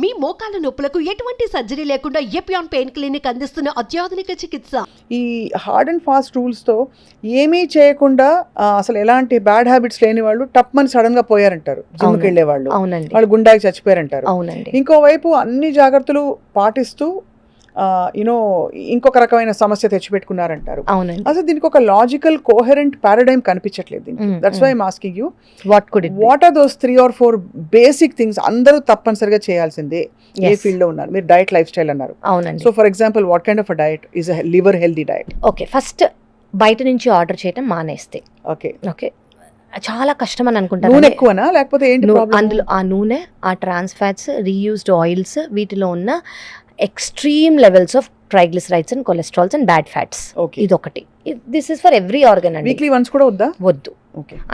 మీ మోకాల నొప్పులకు ఎటువంటి సర్జరీ లేకుండా ఎపియాన్ పెయిన్ క్లినిక్ అందిస్తున్న అత్యాధునిక చికిత్స. ఈ హార్డ్ అండ్ ఫాస్ట్ రూల్స్తో ఏమీ చేయకుండా అసలు ఎలాంటి బ్యాడ్ హ్యాబిట్స్ లేని వాళ్ళు టప్మని సడన్గా పోయారంటారు. జిమ్కి వెళ్ళే వాళ్ళు, అవునండి, వాళ్ళు గుండాకి చచ్చిపోయారంటారు. అవునండి. ఇంకోవైపు అన్ని జాగ్రత్తలు పాటిస్తూ ఇంకొక రకమైన సమస్య తెచ్చిపెట్టుకున్నారంటారు. అవునండి. అసలు దీనికి ఒక లాజికల్ కోహరెంట్ పారాడైమ్ కనిపించట్లేదు. That's why I'm asking you, what are those 3 or 4 basic things అందరూ తప్పనిసరిగా చేయాల్సిందే ఏ ఫీల్డ్ లో ఉన్నారు? మీరు డైట్ లైఫ్ స్టైల్ అన్నారు. అవునండి. So for example what kind of a diet is a liver healthy diet? Okay, first బయట నుంచి ఆర్డర్ చేయడం మానేస్తే. ఓకే ఓకే, చాలా కష్టం అని అనుకుంటారు. నూనె ఎక్కువనా లేకపోతే ఏంటి ప్రాబ్లం? అందులో ఆ నూనె, ఆ ట్రాన్స్ ఫ్యాట్స్, రీయూజ్డ్ ఆయిల్స్, వీటిలో ఉన్న extreme levels of triglycerides and cholesterols and bad fats. ఇది ఒకటి. This is for every organ అండి. వీక్లీ వన్స్ కూడా వద్దా? వద్దు.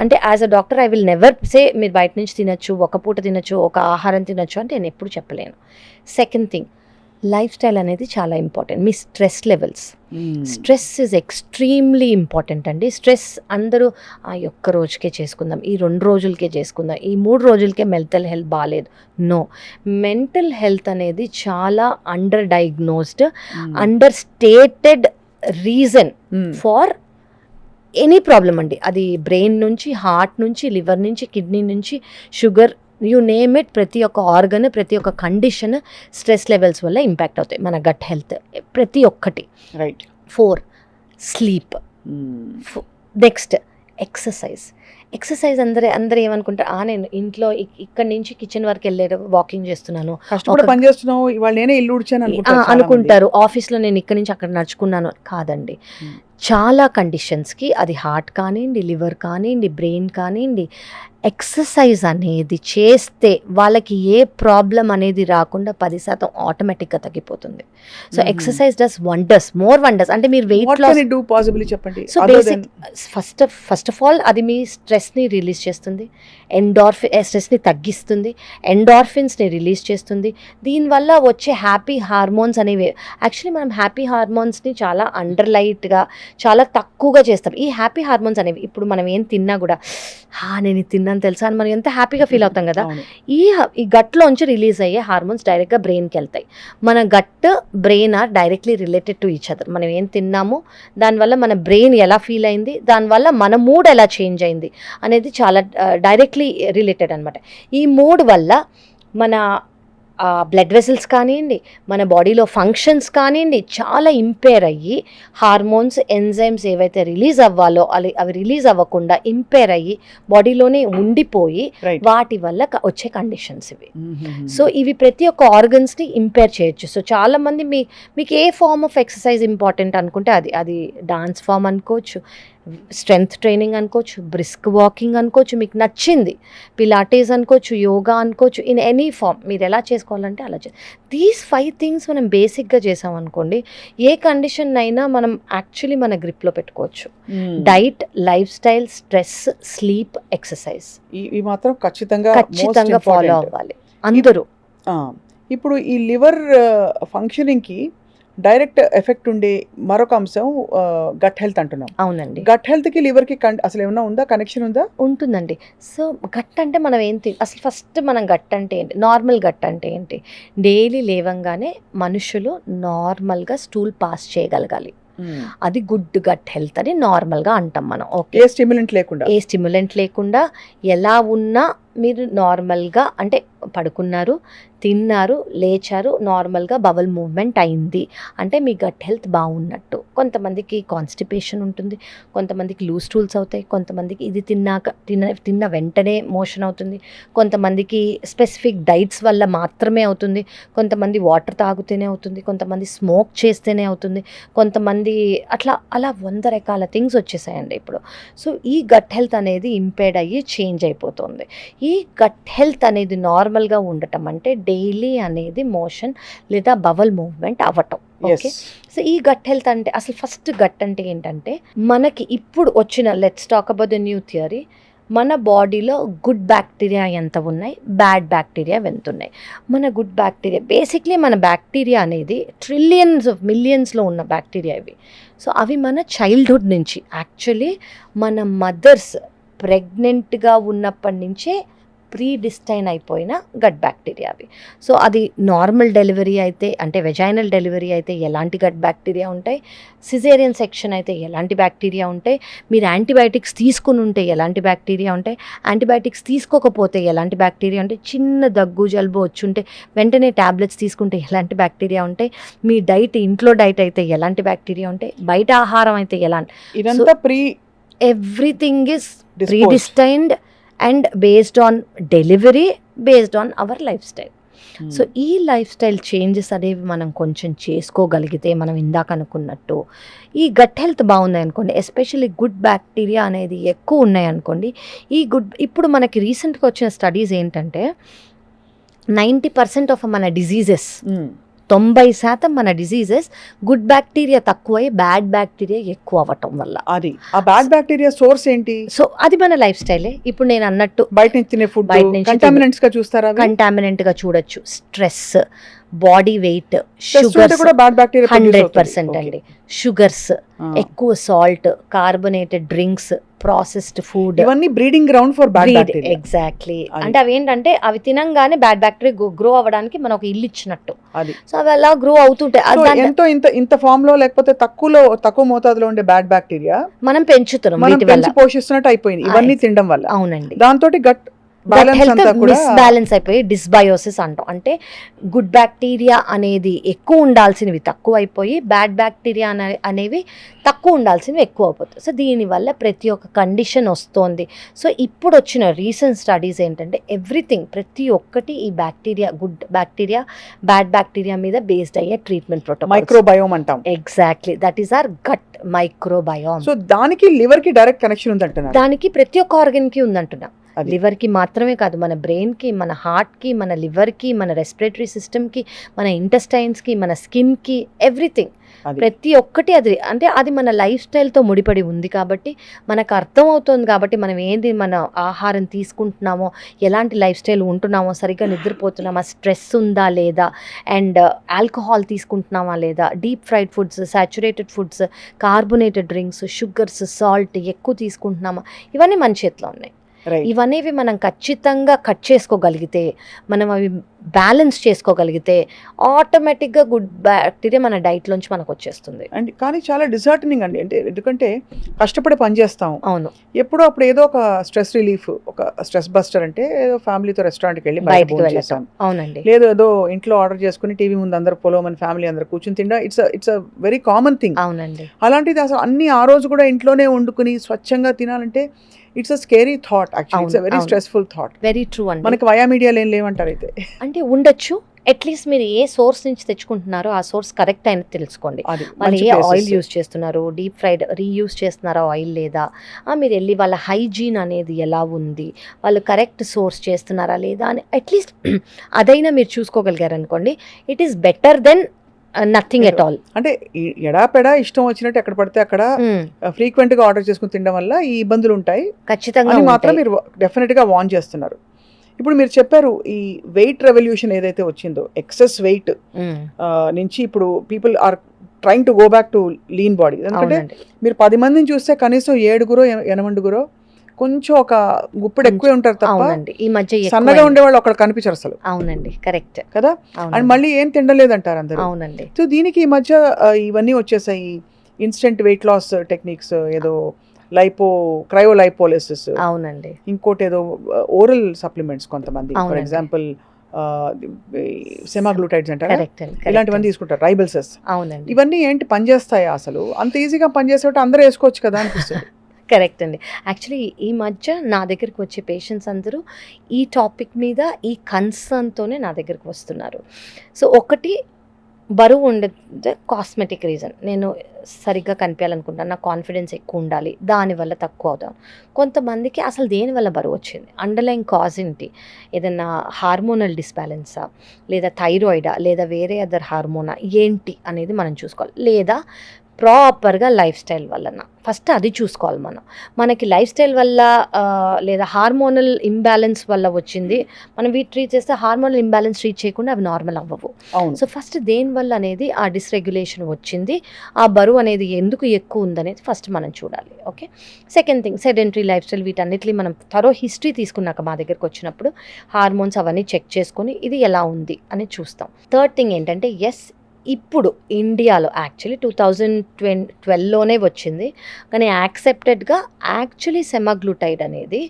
అంటే as a doctor I will never say మీరు బయట నుంచి తినొచ్చు, ఒక పూట తినొచ్చు, ఒక ఆహారం తినొచ్చు అంటే నేను ఎప్పుడు చెప్పలేను. సెకండ్ థింగ్, లైఫ్ స్టైల్ అనేది చాలా important. Me stress levels, stress is extremely important అండి. స్ట్రెస్ అందరూ ఒక్క రోజుకే చేసుకుందాం, ఈ 2 రోజులకే చేసుకుందాం, ఈ 3 రోజులకే మెంటల్ హెల్త్ బాగాలేదు. నో, మెంటల్ హెల్త్ అనేది చాలా under diagnosed, under stated reason far any problem అండి. అది బ్రెయిన్ నుంచి, హార్ట్ నుంచి, లివర్ నుంచి, కిడ్నీ నుంచి, షుగర్, యూ నేమ్ ఇట్, ప్రతి ఒక్క ఆర్గన్, ప్రతి ఒక్క కండిషన్ స్ట్రెస్ లెవెల్స్ వల్ల ఇంపాక్ట్ అవుతాయి. మన గట్ హెల్త్ ప్రతి ఒక్కటి. Right. 4 sleep. Next exercise. Exercise అందరూ ఏమనుకుంటారు, నేను ఇంట్లో ఇక్కడి నుంచి కిచెన్ వరకు వెళ్ళే వాకింగ్ చేస్తున్నాను, పని చేస్తున్నావు, ఇవాళ నేనే ఇల్లు ఉడిచాను అనుకుంటారు. ఆఫీస్లో నేను ఇక్కడ నుంచి అక్కడ నడుచుకున్నాను. కాదండి, చాలా కండిషన్స్కి, అది హార్ట్ కానివ్వండి, లివర్ కానివ్వండి, బ్రెయిన్ కానివ్వండి, ఎక్సర్సైజ్ అనేది చేస్తే వాళ్ళకి ఏ ప్రాబ్లం అనేది రాకుండా 10% ఆటోమేటిక్గా తగ్గిపోతుంది. So exercise does wonders, more wonders. అంటే మీరు వెయిట్ లాస్ చెప్పండి. So basic first of all అది మీ స్ట్రెస్ని రిలీజ్ చేస్తుంది, స్ట్రెస్ని తగ్గిస్తుంది, ఎండార్ఫిన్స్ని రిలీజ్ చేస్తుంది. దీనివల్ల వచ్చే హ్యాపీ హార్మోన్స్ అనేవి, యాక్చువల్లీ మనం హ్యాపీ హార్మోన్స్ని చాలా అండర్లైట్గా, చాలా తక్కువగా చేస్తాం. ఈ హ్యాపీ హార్మోన్స్ అనేవి ఇప్పుడు మనం ఏం తిన్నా కూడా నేను ఇది తిన్నాను తెలుసా అని మనం ఎంత హ్యాపీగా ఫీల్ అవుతాం కదా. ఈ గట్లోంచి రిలీజ్ అయ్యే హార్మోన్స్ డైరెక్ట్గా బ్రెయిన్కి వెళ్తాయి. మన gut, brain are directly related to each other. మనం ఏం తిన్నాము, దానివల్ల మన బ్రెయిన్ ఎలా ఫీల్ అయింది, దానివల్ల మన మూడ్ ఎలా చేంజ్ అయింది అనేది చాలా డైరెక్ట్లీ రిలేటెడ్ అనమాట. ఈ మూడ్ వల్ల మన బ్లడ్ వెసల్స్ కానివ్వండి, మన బాడీలో ఫంక్షన్స్ కానివ్వండి, చాలా ఇంపేర్ అయ్యి హార్మోన్స్, ఎంజైమ్స్ ఏవైతే రిలీజ్ అవ్వాలో అవి రిలీజ్ అవ్వకుండా ఇంపేర్ అయ్యి బాడీలోనే ఉండిపోయి వాటి వల్ల వచ్చే కండిషన్స్ ఇవి. సో ఇవి ప్రతి ఒక్క ఆర్గన్స్ని ఇంపేర్ చేయొచ్చు. సో చాలామంది మీకు ఏ ఫార్మ్ ఆఫ్ ఎక్సర్సైజ్ ఇంపార్టెంట్ అనుకుంటే అది డాన్స్ ఫామ్ అనుకోవచ్చు, స్ట్రెంగ్త్ ట్రైనింగ్ అనుకోవచ్చు, బ్రిస్క్ వాకింగ్ అనుకోవచ్చు, మీకు నచ్చింది, పిలాటేస్ అనుకోవచ్చు, యోగా అనుకోవచ్చు, ఇన్ ఎనీ ఫామ్ మీరు ఎలా చేసుకోవాలంటే అలా దీస్ 5 థింగ్స్ మనం బేసిక్గా చేసామనుకోండి, ఏ కండిషన్ అయినా మనం యాక్చువల్లీ మన గ్రిప్లో పెట్టుకోవచ్చు. Diet, life style, stress, sleep, exercise ఇవి మాత్రం ఖచ్చితంగా ఫాలో అవ్వాలి అందరూ. ఇప్పుడు ఈ లివర్ ఫంక్షనింగ్కి డైరెక్ట్ ఎఫెక్ట్ ఉండే మరొక అంశం గట్ హెల్త్ అంటున్నాం. అవునండి. గట్ హెల్త్కి లివర్కి అసలు ఏమన్నా ఉందా, కనెక్షన్ ఉందా? ఉంటుందండి. సో గట్ అంటే మనం అసలు ఫస్ట్ మనం గట్ అంటే ఏంటి, నార్మల్ గట్ అంటే ఏంటి? డైలీ లేవంగానే మనుషులు నార్మల్గా స్టూల్ పాస్ చేయగలగాలి. అది గుడ్ గట్ హెల్త్ అని నార్మల్గా అంటాం మనం. ఓకే, ఏ స్టిమ్యులెంట్ లేకుండా ఎలా ఉన్నా మీరు నార్మల్గా, అంటే పడుకున్నారు, తిన్నారు, లేచారు, నార్మల్గా బవల్ మూవ్మెంట్ అయింది అంటే మీ గట్ హెల్త్ బాగున్నట్టు. కొంతమందికి కాన్స్టిపేషన్ ఉంటుంది, కొంతమందికి లూజ్ స్టూల్స్ అవుతాయి, కొంతమందికి ఇది తిన్న వెంటనే మోషన్ అవుతుంది, కొంతమందికి స్పెసిఫిక్ డైట్స్ వల్ల మాత్రమే అవుతుంది, కొంతమంది వాటర్ తాగితేనే అవుతుంది, కొంతమంది స్మోక్ చేస్తేనే అవుతుంది, కొంతమంది అలా 100 రకాల థింగ్స్ వచ్చేసాయండి ఇప్పుడు. సో ఈ గట్ హెల్త్ అనేది ఇంపేర్డ్ అయ్యి చేంజ్ అయిపోతుంది. ఈ గట్ హెల్త్ అనేది నార్మల్గా ఉండటం అంటే డైలీ అనేది మోషన్ లేదా బవల్ మూవ్మెంట్ అవ్వటం. ఓకే, సో ఈ గట్ హెల్త్ అంటే అసలు ఫస్ట్ గట్ అంటే ఏంటంటే, మనకి ఇప్పుడు వచ్చిన, let's talk about the new theory, మన బాడీలో గుడ్ బ్యాక్టీరియా ఎంత ఉన్నాయి, బ్యాడ్ బ్యాక్టీరియా ఎంత ఉన్నాయి. మన గుడ్ బ్యాక్టీరియా, బేసిక్లీ మన బ్యాక్టీరియా అనేది ట్రిలియన్స్ ఆఫ్ మిలియన్స్లో ఉన్న బ్యాక్టీరియా ఇవి. సో అవి మన చైల్డ్హుడ్ నుంచి, యాక్చువల్లీ మన మదర్స్ ప్రెగ్నెంట్గా ఉన్నప్పటి నుంచే ప్రీడిస్టైన్ అయిపోయిన గట్ బ్యాక్టీరియా అవి. సో అది నార్మల్ డెలివరీ అయితే అంటే వెజైనల్ డెలివరీ అయితే ఎలాంటి గట్ బ్యాక్టీరియా ఉంటాయి, సిజేరియన్ సెక్షన్ అయితే ఎలాంటి బ్యాక్టీరియా ఉంటాయి, మీరు యాంటీబయాటిక్స్ తీసుకుని ఉంటే ఎలాంటి బ్యాక్టీరియా ఉంటాయి, యాంటీబయాటిక్స్ తీసుకోకపోతే ఎలాంటి బ్యాక్టీరియా ఉంటాయి, చిన్న దగ్గు జలుబు వచ్చుంటే వెంటనే ట్యాబ్లెట్స్ తీసుకుంటే ఎలాంటి బ్యాక్టీరియా ఉంటాయి, మీ డైట్ ఇంట్లో డైట్ అయితే ఎలాంటి బ్యాక్టీరియా ఉంటాయి, బయట ఆహారం అయితే ఎలాంటి, ఇదంతా everything is predestined and based on delivery, based on our lifestyle. So ఈ లైఫ్ స్టైల్ చేంజెస్ అనేవి మనం కొంచెం చేసుకోగలిగితే, మనం ఇందాక అనుకున్నట్టు ఈ గట్ హెల్త్ బాగుంది అనుకోండి, ఎస్పెషల్లీ గుడ్ బ్యాక్టీరియా అనేది ఎక్కువ ఉన్నాయి అనుకోండి, ఇప్పుడు మనకి రీసెంట్గా వచ్చిన స్టడీస్ ఏంటంటే 90% ఆఫ్ మన డిజీజెస్ 90% మన డిజీజెస్ గుడ్ బ్యాక్టీరియా తక్కువై బ్యాడ్ బ్యాక్టీరియా ఎక్కువ అవ్వటం వల్ల. అది ఆ బ్యాడ్ బ్యాక్టీరియా సోర్స్ ఏంటి? సో అది మన లైఫ్ స్టైలే. ఇప్పుడు నేను అన్నట్టు బయట నుంచి తినే ఫుడ్ కంటామినెంట్స్ గా చూస్తారా? కంటామినెంట్ గా చూడొచ్చు. స్ట్రెస్, బాడీ వెయిట్, షుగర్స్ 100% అండి. షుగర్స్, ఎక్కువ salt, carbonated drinks, processed food, ఇవన్నీ breeding ground for bad bacteria. Exactly. అంటే అవి ఏంటంటే అవి తినంగానే బ్యాడ్ బ్యాక్టీరియా గ్రో అవ్వడానికి మనం ఒక ఇల్లు ఇచ్చినట్టు. అది సో అవి అలా గ్రో అవుతుంటాయి. ఎంతో ఇంత ఫామ్ లో లేకపోతే తక్కువ మోతాదులో ఉండే బ్యాడ్ బ్యాక్టీరియా మనం పెంచుతున్నాం, మనం పెంచి పోషిస్తున్నట్టు అయిపోయింది ఇవన్నీ తినడం వల్ల. అవునండి. దాంతో గట్ మిస్బ్యాలెన్స్ అయిపోయి డిస్బయోసిస్ అంటాం. అంటే గుడ్ బ్యాక్టీరియా అనేది ఎక్కువ ఉండాల్సినవి తక్కువ అయిపోయి బ్యాడ్ బ్యాక్టీరియా అనేవి తక్కువ ఉండాల్సినవి ఎక్కువ అయిపోతాయి. సో దీనివల్ల ప్రతి ఒక్క కండిషన్ వస్తుంది. సో ఇప్పుడు వచ్చిన రీసెంట్ స్టడీస్ ఏంటంటే ఎవ్రీథింగ్ ప్రతి ఒక్కటి ఈ bacteria, good bacteria, bad bacteria మీద బేస్డ్ అయ్యే ట్రీట్మెంట్ ప్రోటోకాల్, మైక్రోబయోమ్ అంటాం. Exactly, that is our gut microbiome. So దానికి లివర్ కి డైరెక్ట్ కనెక్షన్ ఉందంటున్నారు. దానికి ప్రతి ఒక్క ఆర్గన్ కి ఉందంటున్నా. లివర్ కి మాత్రమే కాదు, మన బ్రెయిన్ కి, మన హార్ట్ కి, మన లివర్ కి, మన రెస్పిరేటరీ సిస్టమ్ కి, మన ఇంటెస్టైన్స్ కి, మన స్కిన్ కి, ఎవ్రీథింగ్ ప్రతి ఒక్కటి అది. అంటే అది మన లైఫ్ స్టైల్తో ముడిపడి ఉంది కాబట్టి మనకు అర్థమవుతుంది. కాబట్టి మనం ఏంది మన ఆహారం తీసుకుంటున్నామో, ఎలాంటి లైఫ్ స్టైల్ ఉంటున్నామో, సరిగ్గా నిద్రపోతున్నామా, స్ట్రెస్ ఉందా లేదా, అండ్ ఆల్కహాల్ తీసుకుంటున్నామా లేదా, deep fried foods, saturated foods, carbonated drinks, sugars, salt ఎక్కువ తీసుకుంటున్నామా, ఇవన్నీ మన చేతిలో ఉన్నాయి. ఇవనేవి మనం ఖచ్చితంగా కట్ చేసుకోగలిగితే, మనం అవి బ్యాలెన్స్ చేసుకోగలిగితే ఆటోమేటిక్గా గుడ్ బ్యాక్టీరియా మన డైట్లోంచి మనకు వచ్చేస్తుంది. అండ్ కానీ చాలా డిసర్టనింగ్ అండి. అంటే ఎందుకంటే కష్టపడి పని చేస్తాం. అవును. ఎప్పుడో అప్పుడు ఏదో ఒక స్ట్రెస్ రిలీఫ్, ఒక స్ట్రెస్ బస్టర్ అంటే ఏదో ఫ్యామిలీతో రెస్టారెంట్కి వెళ్ళి బయటకు వెళ్ళాం. అవునండి. లేదు ఏదో ఇంట్లో ఆర్డర్ చేసుకుని టీవీ ముందు అందరు పొలం ఫ్యామిలీ అందరు కూర్చుని తిండా, it's a very common thing. అవునండి. అలాంటిది అసలు అన్ని ఆ రోజు కూడా ఇంట్లోనే వండుకుని స్వచ్ఛంగా తినాలంటే it's a scary thought. Actually it's a very stressful thought. Very true అండి. మనకి వయా మీడియాలో ఏం లేవంటారు అయితే. అంటే ఉండొచ్చు. అట్లీస్ట్ మీరు ఏ సోర్స్ నుంచి తెచ్చుకుంటున్నారో ఆ సోర్స్ కరెక్ట్ అయిన తెలుసుకోండి. వాళ్ళు ఏ ఆయిల్ యూస్ చేస్తున్నారు, డీప్ ఫ్రైడ్ రీయూస్ చేస్తున్నారా ఆయిల్ లేదా, మీరు వెళ్ళి వాళ్ళ హైజీన్ అనేది ఎలా ఉంది, వాళ్ళు కరెక్ట్ సోర్స్ చేస్తున్నారా లేదా అని అట్లీస్ట్ అదైనా మీరు చూసుకోగలిగారు అనుకోండి, it is better than nothing at all. అంటే ఎడాపెడా ఇష్టం వచ్చినట్టు ఎక్కడ పడితే అక్కడ ఫ్రీక్వెంట్ గా ఆర్డర్ చేసుకుని తినడం వల్ల ఈ ఇబ్బందులు ఉంటాయి ఖచ్చితంగా మాత్రం మీరు డెఫినెట్ గా వార్న్ చేస్తున్నారు. ఇప్పుడు మీరు చెప్పారు ఈ వెయిట్ రెవల్యూషన్ ఏదైతే వచ్చిందో, ఎక్సెస్ వెయిట్ నుంచి ఇప్పుడు people are trying to go back to lean body. ఎందుకంటే మీరు 10 మందిని చూస్తే కనీసం 7-8 కొంచెం ఒక గుప్పెడు ఎక్కువే ఉంటారు తప్ప ఈ మధ్య సన్నగా ఉండేవాళ్ళు అక్కడ కనిపించారు అసలు. అవునండి, కరెక్ట్ కదా. అండ్ మళ్ళీ ఏం తినలేదంటారు అందరూ. అవునండి. సో దీనికి ఈ మధ్య ఇవన్నీ వచ్చేసాయి, ఇన్స్టెంట్ వెయిట్ లాస్ టెక్నిక్స్, ఏదో క్రయోలైపోలిసిస్. అవునండి. ఇంకోటి ఏదో ఓరల్ సప్లిమెంట్స్ కొంతమంది, ఫర్ ఎగ్జాంపుల్ సెమాగ్లూటైడ్స్ అంటారు, ఇలాంటివన్నీ తీసుకుంటారు, రైబల్సెస్. అవునండి. ఇవన్నీ ఏంటి పనిచేస్తాయా అసలు? అంత ఈజీగా పనిచేసేటట్టు అందరూ వేసుకోవచ్చు కదా అనిపిస్తుంది. కరెక్ట్ అండి. యాక్చువల్లీ ఈ మధ్య నా దగ్గరికి వచ్చే పేషెంట్స్ అందరూ ఈ టాపిక్ మీద ఈ కన్సర్న్తోనే నా దగ్గరికి వస్తున్నారు. సో ఒకటి బరువు ఉండేది కాస్మెటిక్ రీజన్, నేను సరిగ్గా కనిపించాలనుకుంటాను, నాకు కాన్ఫిడెన్స్ ఎక్కువ ఉండాలి, దానివల్ల తక్కువ అవుతాను. కొంతమందికి అసలు దేనివల్ల బరువు వచ్చింది, అండర్లైన్ కాజ్ ఏంటి, ఏదైనా హార్మోనల్ డిస్బ్యాలెన్సా, లేదా థైరాయిడా, లేదా వేరే అదర్ హార్మోనా ఏంటి అనేది మనం చూసుకోవాలి. లేదా ప్రాపర్గా లైఫ్ స్టైల్ వలన ఫస్ట్ అది చూసుకోవాలి మనం. మనకి లైఫ్ స్టైల్ వల్ల లేదా హార్మోనల్ ఇంబ్యాలెన్స్ వల్ల వచ్చింది, మనం వీటి ట్రీట్ చేస్తే హార్మోనల్ ఇంబ్యాలెన్స్ ట్రీట్ చేయకుండా అవి నార్మల్ అవ్వవు. అవును. సో ఫస్ట్ దేనివల్ల అనేది ఆ డిస్రెగ్యులేషన్ వచ్చింది, ఆ బరువు అనేది ఎందుకు ఎక్కువ ఉందనేది ఫస్ట్ మనం చూడాలి. Okay, second thing sedentary life style. వీటన్నిటిని మనం థరో హిస్టరీ తీసుకున్నాక మా దగ్గరకు వచ్చినప్పుడు హార్మోన్స్ అవన్నీ చెక్ చేసుకొని ఇది ఎలా ఉంది అని చూస్తాం. థర్డ్ థింగ్ ఏంటంటే ఇప్పుడు ఇండియాలో యాక్చువల్లీ 2012లోనే వచ్చింది, కానీ యాక్సెప్టెడ్గా యాక్చువల్లీ సెమాగ్లూటైడ్ అనేది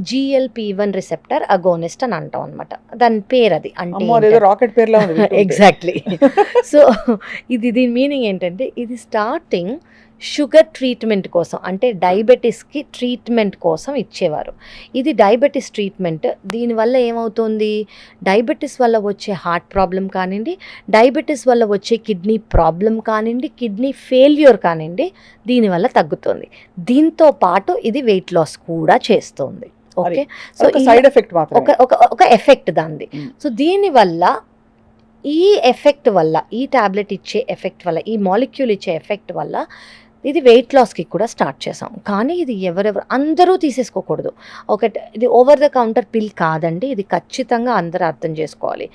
GLP-1 రిసెప్టర్ అగోనిస్ట్ అని అంటాం అనమాట. దాని పేరు అది అంటే రాకెట్ పేర్లా ఉంది. ఎగ్జాక్ట్లీ. సో దీని మీనింగ్ ఏంటంటే ఇది స్టార్టింగ్ షుగర్ ట్రీట్మెంట్ కోసం, అంటే డయాబెటీస్కి ట్రీట్మెంట్ కోసం ఇచ్చేవారు. ఇది డయాబెటీస్ ట్రీట్మెంట్. దీనివల్ల ఏమవుతుంది, డయాబెటీస్ వల్ల వచ్చే హార్ట్ ప్రాబ్లం కానివ్వండి, డయాబెటీస్ వల్ల వచ్చే కిడ్నీ ప్రాబ్లం కానివ్వండి, కిడ్నీ ఫెయిల్యూర్ కానివ్వండి, దీనివల్ల తగ్గుతుంది. దీంతో పాటు ఇది వెయిట్ లాస్ కూడా చేస్తుంది. ఓకే, సో సైడ్ ఎఫెక్ట్ మాత్రం ఒక ఎఫెక్ట్ దానిది. సో దీనివల్ల ఈ ఎఫెక్ట్ వల్ల, ఈ టాబ్లెట్ ఇచ్చే ఎఫెక్ట్ వల్ల, ఈ మాలిక్యూల్ ఇచ్చే ఎఫెక్ట్ వల్ల ఇది వెయిట్ లాస్కి కూడా స్టార్ట్ చేసాం. కానీ ఇది ఎవరెవరు అందరూ తీసేసుకోకూడదు. ఇది ఓవర్ ద కౌంటర్ పిల్ కాదండి, ఇది ఖచ్చితంగా అందరూ అర్థం చేసుకోవాలి.